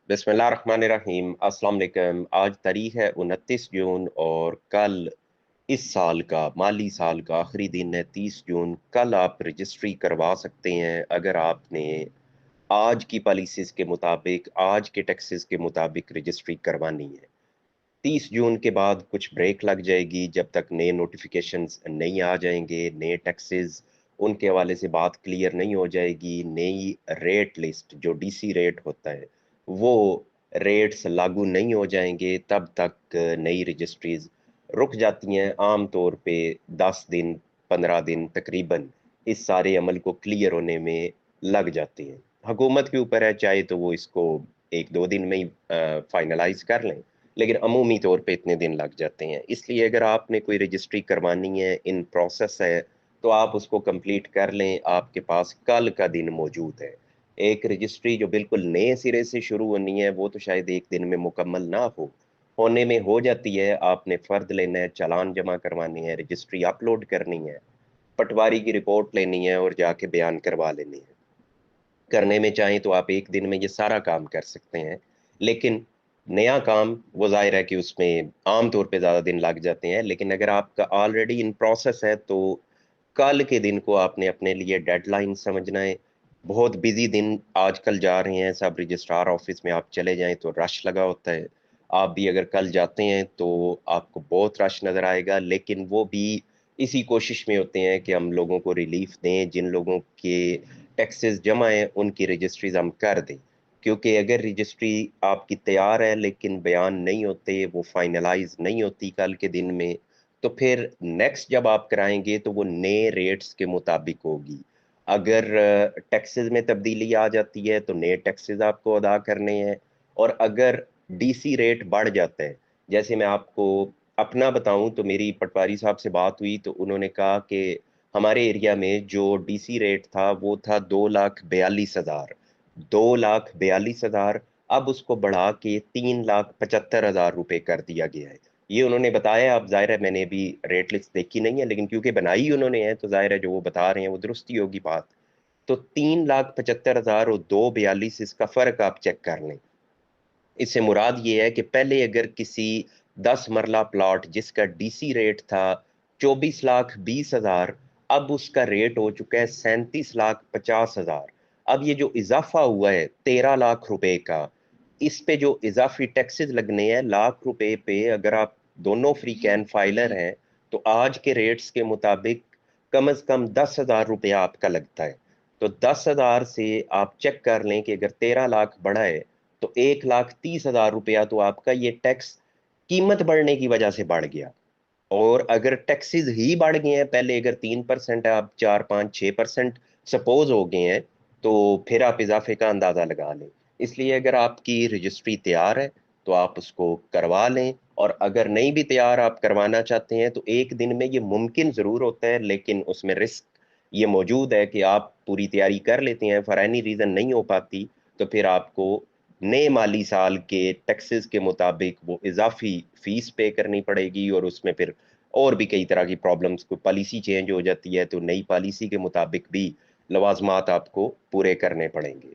बिस्मिल्लाहिर्रहमानिर्रहीम। अस्सलाम वालेकुम। आज तारीख है 29 जून और कल इस साल का माली साल का आखिरी दिन है 30 जून। कल आप रजिस्ट्री करवा सकते हैं अगर आपने आज की पॉलिसीज के मुताबिक आज के टैक्सेस के मुताबिक रजिस्ट्री करवानी है। 30 जून के बाद कुछ ब्रेक लग जाएगी जब तक नए नोटिफिकेशंस नहीं आ जाएंगे, नए टैक्सेस उनके हवाले से बात क्लियर नहीं हो जाएगी। नई रेट लिस्ट जो डीसी रेट होता है वो रेट्स लागू नहीं हो जाएंगे, तब तक नई रजिस्ट्रीज रुक जाती हैं। आम तौर पे 10 दिन 15 दिन तकरीबन इस सारे अमल को क्लियर होने में लग जाते हैं। हुकूमत के ऊपर है, चाहे तो वो इसको 1-2 दिन में ही फाइनलाइज कर लें, लेकिन अमूमी तौर पे इतने दिन लग जाते हैं। इसलिए अगर आपने कोई रजिस्ट्री करवानी है, इन प्रोसेस है, तो आप उसको कंप्लीट कर लें। आपके पास कल का दिन मौजूद है। एक रजिस्ट्री जो बिल्कुल नए सिरे से शुरू होनी है वो तो शायद एक दिन में मुकम्मल ना होने में हो जाती है। आपने फर्द लेना है, चालान जमा करवानी है, रजिस्ट्री अपलोड करनी है, पटवारी की रिपोर्ट लेनी है और जाके बयान करवा लेनी है। करने में चाहें तो आप एक दिन में ये सारा काम कर सकते हैं, लेकिन नया काम वो जाहिर है कि उसमें आम तौर पे ज़्यादा दिन लग जाते हैं। लेकिन अगर आपका ऑलरेडी इन प्रोसेस है तो कल के दिन को आपने अपने लिए डेडलाइन समझना है। बहुत बिजी दिन आजकल जा रहे हैं, सब रजिस्ट्रार ऑफिस में आप चले जाएं तो रश लगा होता है। आप भी अगर कल जाते हैं तो आपको बहुत रश नज़र आएगा, लेकिन वो भी इसी कोशिश में होते हैं कि हम लोगों को रिलीफ दें। जिन लोगों के टैक्सेस जमा है उनकी रजिस्ट्रीज हम कर दें, क्योंकि अगर रजिस्ट्री आपकी तैयार है लेकिन बयान नहीं होते, वो फाइनलाइज नहीं होती कल के दिन में, तो फिर नेक्स्ट जब आप कराएंगे तो वो नए रेट्स के मुताबिक होगी। अगर टैक्सेस में तब्दीली आ जाती है तो नए टैक्सेस आपको अदा करने हैं। और अगर डीसी रेट बढ़ जाता है, जैसे मैं आपको अपना बताऊं तो मेरी पटवारी साहब से बात हुई तो उन्होंने कहा कि हमारे एरिया में जो डीसी रेट था वो था 2,42,000। 2,42,000 अब उसको बढ़ा के 3,75,000 रुपए कर दिया गया है। ये उन्होंने बताया। अब जाहिर है मैंने भी रेट लिस्ट देखी नहीं है, लेकिन क्योंकि बनाई उन्होंने है तो जाहिर है जो वो बता रहे हैं वो दुरुस्त ही होगी बात। तो 3,75,000 और 2,42 इसका फर्क आप चेक कर लें। इससे मुराद ये है कि पहले अगर किसी 10 मरला प्लॉट जिसका डीसी रेट था 24,20,000, अब उसका रेट हो चुका है 37,50,000। अब ये जो इजाफा हुआ है 13 लाख रुपए का, इस पे जो इजाफी टैक्सेस लगने हैं लाख रुपए पे, अगर आप दोनों फ्री कैन फाइलर हैं तो आज के रेट्स के मुताबिक कम से कम 10,000 रुपया आपका लगता है। तो 10,000 से आप चेक कर लें कि अगर 13 लाख बढ़ा है तो 1,30,000 रुपया तो आपका ये टैक्स कीमत बढ़ने की वजह से बढ़ गया। और अगर टैक्सेस ही बढ़ गए हैं, पहले अगर 3% है अब 4, 5, 6% सपोज हो गए हैं, तो फिर आप इजाफे का अंदाजा लगा लें। इसलिए अगर आपकी रजिस्ट्री तैयार है तो आप उसको करवा लें, और अगर नहीं भी तैयार आप करवाना चाहते हैं तो एक दिन में ये मुमकिन जरूर होता है, लेकिन उसमें रिस्क ये मौजूद है कि आप पूरी तैयारी कर लेते हैं, फॉर एनी रीजन नहीं हो पाती, तो फिर आपको नए माली साल के टैक्सेस के मुताबिक वो इजाफी फीस पे करनी पड़ेगी। और उसमें फिर और भी कई तरह की प्रॉब्लम्स, कोई पॉलिसी चेंज हो जाती है तो नई पॉलिसी के मुताबिक भी लवाजमात आपको पूरे करने पड़ेंगे।